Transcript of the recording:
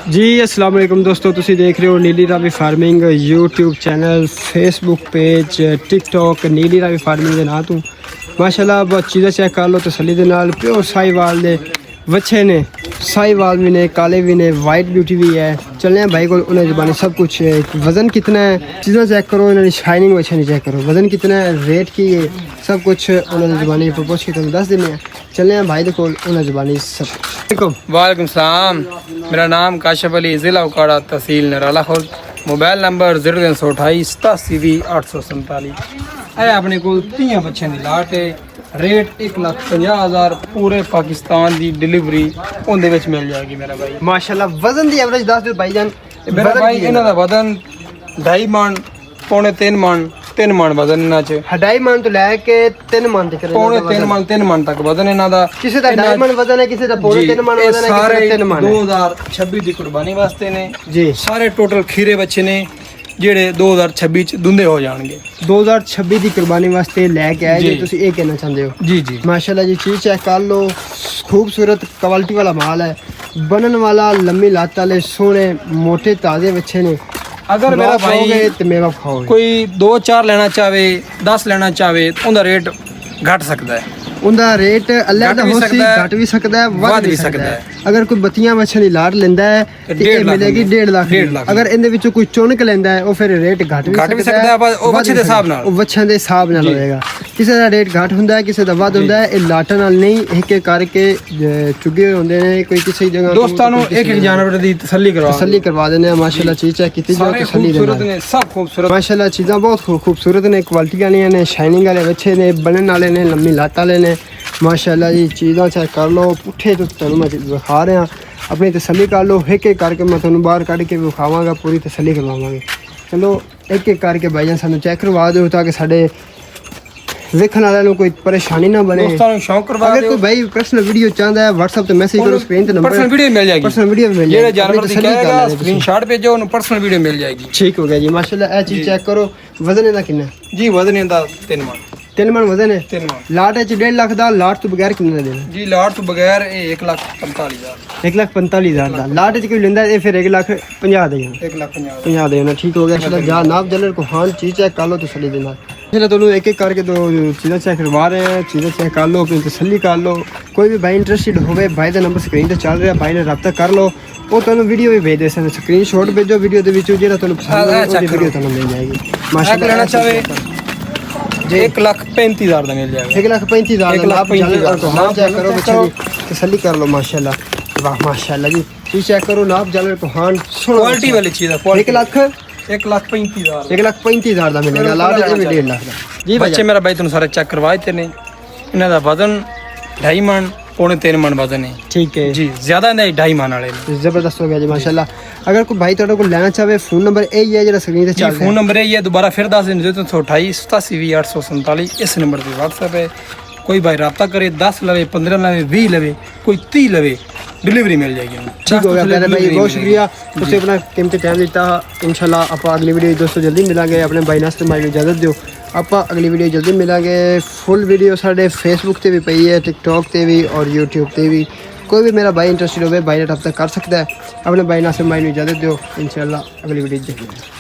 जी अस्सलाम वालेकुम दोस्तों, तुसी देख रहे हो नीली Ravi farming YouTube channel, Facebook page, TikTok नीली रावी फार्मिंग के नाम तू माशाल्लाह बहुत चीज़ें चेक कर लो तसल्ली दे नाल। प्योर साहिवाल दे वच्छे ने, साहिवाल भी ने, काले भी ने, वाइट ब्यूटी भी है। चलने भाई को उन्हें जुबानी सब कुछ है। वज़न कितना है चीज़ें चेक करो, इन्होंने शाइनिंग वच्छे नहीं चेक करो, वज़न कितना है, रेट की है, सब कुछ उन्होंने जुबानी पर पूछ के तुम्हें दस दिन है। चलने भाई देखो उन्हें जुबानी सब। वालेकुम सलाम, मेरा नाम काशिफ अली, ज़िला उकाड़ा, तहसील नराला खुर्द, मोबाइल नंबर 0328 87 847। है अपने को 3 बच्चों की लाट है। रेट 1,50,000 पूरे पाकिस्तान की डिलीवरी उनके विच मिल जाएगी मेरा भाई। माशाल्लाह वज़न दी एवरेज दस दो भाईजान। मेरा भाई इन्हों का वजन 2.5 मन पौने 3 मन 3 मन वजन इन्हां च 2.5 मन तो लैके 3 मन तक पौने 3 मन तक वजन इन्हां दा। किसी का 2.5 मन वजन है, किसी का पौने 3 मन वजन है, सारे किसी का 3 मन है। 2026 की कुर्बानी वास्ते ने जी। सारे टोटल खीरे बच्चे ने ਜਿਹੜੇ 2026 ਚ ਦੁੰਦੇ ਹੋ ਜਾਣਗੇ। 2026 ਦੀ ਕੁਰਬਾਨੀ ਵਾਸਤੇ ਲੈ ਕੇ ਆਏ ਜੀ। ਜੇ ਤੁਸੀਂ ਇਹ ਕਹਿਣਾ ਚਾਹੁੰਦੇ ਹੋ। जी जी माशाल्लाह जी चीज़ चेक कर लो, खूबसूरत क्वालिटी वाला माल है, बनन वाला, लंबी लात वाले सोने मोटे ताजे बच्चे ने। अगर मेरा भाई तो मेवा खाओगे। कोई 2-4 लेना चाहे 10 लेना चाहे उनका रेट घट सकता है। उनका रेट अल्लाह घट दा भी हो सी सकदा है, घट भी सकता है, वध वध भी भी सकदा सकता है। है। अगर कोई बत्तियां बच्चे की लाट लेंदा है तो तो ये 1.5 मिलेगी 1.5 लाख डेढ़ ਦੀ। लाख अगर ਇਹਦੇ ਵਿੱਚੋਂ ਕੋਈ ਚੁਣਕ ਲੈਂਦਾ ਹੈ ਉਹ ਫਿਰ ਰੇਟ ਘਟ ਵੀ ਸਕਦਾ ਹੈ, ਪਰ ਉਹ ਵੱਛੇ ਦੇ ਹਿਸਾਬ ਨਾਲ। ਉਹ ਵੱਛਿਆਂ ਦੇ ਹਿਸਾਬ ਨਾਲ ਜੀ। ਹੋਏਗਾ। ਕਿਸੇ ਦਾ ਰੇਟ ਘਟ ਹੁੰਦਾ ਹੈ, ਕਿਸੇ ਦਾ ਵੱਧ ਹੁੰਦਾ ਹੈ। ਇਹ ਲਾਟਾਂ ਨਾਲ ਨਹੀਂ ਇੱਕ ਇੱਕ ਕਰਕੇ ਚੁਗੇ ਹੋਏ ਹੁੰਦੇ ਨੇ। ਕੋਈ ਕਿਸੇ ਜਗ੍ਹਾ ਦੋਸਤਾਂ ਨੂੰ ਇੱਕ ਇੱਕ ਜਾਨਵਰ ਦੀ ਤਸੱਲੀ ਕਰਵਾ ਤਸੱਲੀ ਕਰਵਾ ਦਿੰਦੇ ਆ। ਮਾਸ਼ਾਅੱਲਾ ਚੀਜ਼ ਚੈੱਕ ਕੀਤੀ ਜਾਏ ਸਾਰੇ ਤਸੱਲੀ ਦੇ ਖੂਬਸੂਰਤ ਨਾਲ। ਨੇ, ਸਭ ਖੂਬਸੂਰਤ। ਮਾਸ਼ਾਅੱਲਾ ਚੀਜ਼ਾਂ ਬਹੁਤ ਖੂਬਸੂਰਤ ਨੇ, ਕੁਆਲਿਟੀ ਵਾਲੀਆਂ ਨੇ, ਸ਼ਾਈਨਿੰਗ ਵਾਲੇ ਬੱਚੇ ਨੇ, ਬਣਨ ਵਾਲੇ ਨੇ, ਲੰਮੀ ਲੱਤ ਵਾਲੇ ਨੇ। ਮਾਸ਼ਾਅੱਲਾ ਜੀ ਚੀਜ਼ਾਂ ਚੈੱਕ ਕਰ ਲਓ। ਪੁੱਠੇ ਤੋਂ ਤੁਹਾਨੂੰ ਮੈਂ ਵਿਖਾ ਰਿਹਾ, ਆਪਣੀ ਤਸੱਲੀ ਕਰ ਲਓ। ਇੱਕ ਇੱਕ ਕਰਕੇ ਮੈਂ ਤੁਹਾਨੂੰ ਬਾਹਰ ਕੱਢ ਕੇ ਵਿਖਾਵਾਂਗਾ, ਪੂਰੀ ਤਸੱਲੀ ਕਰਵਾਵਾਂਗੇ। ਚਲੋ ਇੱਕ ਇੱਕ ਕਰਕੇ ਭਾਈਜਾਨ ਸਾਨੂੰ ਚੈੱਕ ਕਰਵਾ ਦਿਓ ਤਾਂ ਕਿ ਸਾਡੇ ਵੇਖਣ ਵਾਲਿਆਂ ਨੂੰ ਕੋਈ ਪਰੇਸ਼ਾਨੀ ਨਾ ਬਣੇ। ਦੋਸਤਾਂ ਨੂੰ ਸ਼ੌਂਕ ਕਰਵਾ ਅਗਰ ਦਿਓ। ਕੋਈ ਭਾਈ ਪਰਸਨਲ ਵੀਡੀਓ ਚਾਹੁੰਦਾ ਹੈ WhatsApp ਤੇ ਮੈਸੇਜ ਕਰੋ, ਸਕਰੀਨ ਤੇ ਨੰਬਰ ਪਰਸਨਲ ਵੀਡੀਓ ਮਿਲ ਜਾਏਗੀ। ਪਰਸਨਲ ਵੀਡੀਓ ਮਿਲ ਜਾਏਗੀ। ਜਿਹੜੇ ਜਾਨਵਰ ਦੀ ਤਸੱਲੀ ਕਰ ਕਹੇਗਾ ਲੈਣਾ ਤੁਸੀਂ। ਸਕਰੀਨਸ਼ਾਟ ਭੇਜੋ, ਉਹਨੂੰ ਪਰਸਨਲ ਵੀਡੀਓ ਮਿਲ ਜਾਏਗੀ। ਠੀਕ ਹੋ ਗਿਆ ਜੀ। ਮਾਸ਼ਾਅੱਲਾ ਇਹ ਚੀਜ਼ ਚੈੱਕ ਕਰੋ। ਵਜ਼ਨ ਇਹਦਾ ਕਿੰਨਾ ਹੈ? ਜੀ ਵਜ਼ਨ ਇਹਦਾ 3 ਮਣ 3 ਮਣ ਵਜ਼ਨ ਹੈ। 3 ਮਣ। ਲਾਟ ਚ 1.5 ਲੱਖ ਦਾ, ਲਾਟ ਤੋਂ ਬਗੈਰ ਕਿੰਨੇ ਦਾ ਦੇਣਾ? ਜੀ ਲਾਟ ਤੋਂ ਬਗੈਰ ਇਹ 1,45,000 1,45,000 ਦਾ। ਲਾਟ ਚ ਕੋਈ ਲੈਂਦਾ ਇਹ ਫਿਰ 1,50,000 ਦੇ ਜਾਣਾ। 1,50,000 50 ਦੇਣਾ। ਠੀਕ ਹੋ ਗਿਆ। ਚਲੋ ਜਾ ਨਾਪ ਜਲਰ को हान चीज़ चेक कर लो तसल्ली ਦੇ ਨਾਲ। चलो ਤੁਹਾਨੂੰ एक एक करके दो चीज़ें चेक करवा रहे हैं। चीज़ें चेक कर लो, अपनी तसल्ली कर लो। कोई भी भाई इंटरस्टेड होवे, भाई ਦਾ ਨੰਬਰ ਸਕਰੀਨ ਤੇ ਚੱਲ ਰਿਹਾ, ਭਾਈ ਨਾਲ ਰਾਬਤਾ ਕਰ ਲਓ। ਉਹ ਤੁਹਾਨੂੰ ਵੀਡੀਓ ਵੀ ਭੇਜ ਦੇ ਸਨ, ਸਕਰੀਨਸ਼ਾਟ ਭੇਜੋ ਵੀਡੀਓ ਦੇ ਵਿੱਚੋਂ ਜਿਹੜਾ ਤੁਹਾਨੂੰ ਪਸੰਦ ਆਏ ਉਹਦੀ ਵੀਡੀਓ ਤੁਹਾਨੂੰ ਮਿਲ ਜਾਏਗੀ। ਮਾਸ਼ਾਅੱਲਾ ਲੈਣਾ ਚਾਹੇ ਜੀ 1,35,000 ਦਾ ਮਿਲ ਜਾਏਗਾ। 1,35,000 ਦਾ। ਨਾਪ ਜਲਰ को हान चेक करो, चेक बच्चे की तसल्ली कर लो। माशाल्लाह वाह माशाल्लाह जी चीज़ चेक करो। नाप जलर को हान क्वालिटी वाली चीज़ है। 1,35,000 1,35,000 ਦਾ ਮਿਲੇਗਾ। ਲਾਟ ਇਹ ਵੀ 1.5 ਲੱਖ ਦਾ। ਜੀ ਬੱਚੇ ਮੇਰਾ ਬਾਈ ਤੁਹਾਨੂੰ ਸਾਰੇ ਚੈੱਕ ਕਰਵਾ ਦਿੱਤੇ ਨੇ। ਇਹਨਾਂ ਦਾ ਵਜ਼ਨ 2.5 ਮਣ ਪੌਣੇ 3 ਮਣ ਵਜ਼ਨ ਹੈ। ठीक है ਜੀ ਜ਼ਿਆਦਾ ਨਹੀਂ 2.5 ਮਣ ਵਾਲੇ ਨੇ। ਜ਼ਬਰਦਸਤ ਹੋ ਗਿਆ ਜੀ ਮਾਸ਼ਾਅੱਲਾ। ਅਗਰ ਕੋਈ ਭਾਈ ਤੁਹਾਡੇ ਕੋਲ ਲੈਣਾ ਚਾਹੇ ਫੋਨ ਨੰਬਰ ਇਹ ਹੀ ਹੈ ਜਿਹੜਾ ਸਕਰੀਨ ਤੇ ਜੀ ਚੱਲ ਰਿਹਾ ਫੋਨ ਨੰਬਰ ਇਹ ਹੈ, ਦੁਬਾਰਾ ਫਿਰ ਦੱਸ ਦਿੰਦੇ 0328 87 847। ਇਸ ਨੰਬਰ ਤੇ WhatsApp ਹੈ। ਕੋਈ ਭਾਈ ਰਾਬਤਾ ਕਰੇ, 10 ਲਵੇ, 15 ਲਵੇ, 20 ਲਵੇ, ਕੋਈ 30 ਲਵੇ, डिलीवरी मिल जाएगी। ठीक हो गया प्यारे भाई, बहुत शुक्रिया तुझे अपना कीमती टाइम दिता। इंशाल्लाह आप अगली वीडियो दोस्तों जल्दी मिलेंगे। अपने भाई नास्ते भाई को इजाजत दो। आप अगली वीडियो जल्दी मिलेंगे। फुल वीडियो साढ़े फेसबुक से भी पई है, टिकटॉक से भी और यूट्यूब से भी। कोई भी मेरा भाई इंटरस्टेड हो भाई ने रब्ता कर सकता है। अपने भाई नास्ते भाई को इजाजत दो। इंशाल्लाह अगली वीडियो देखिए।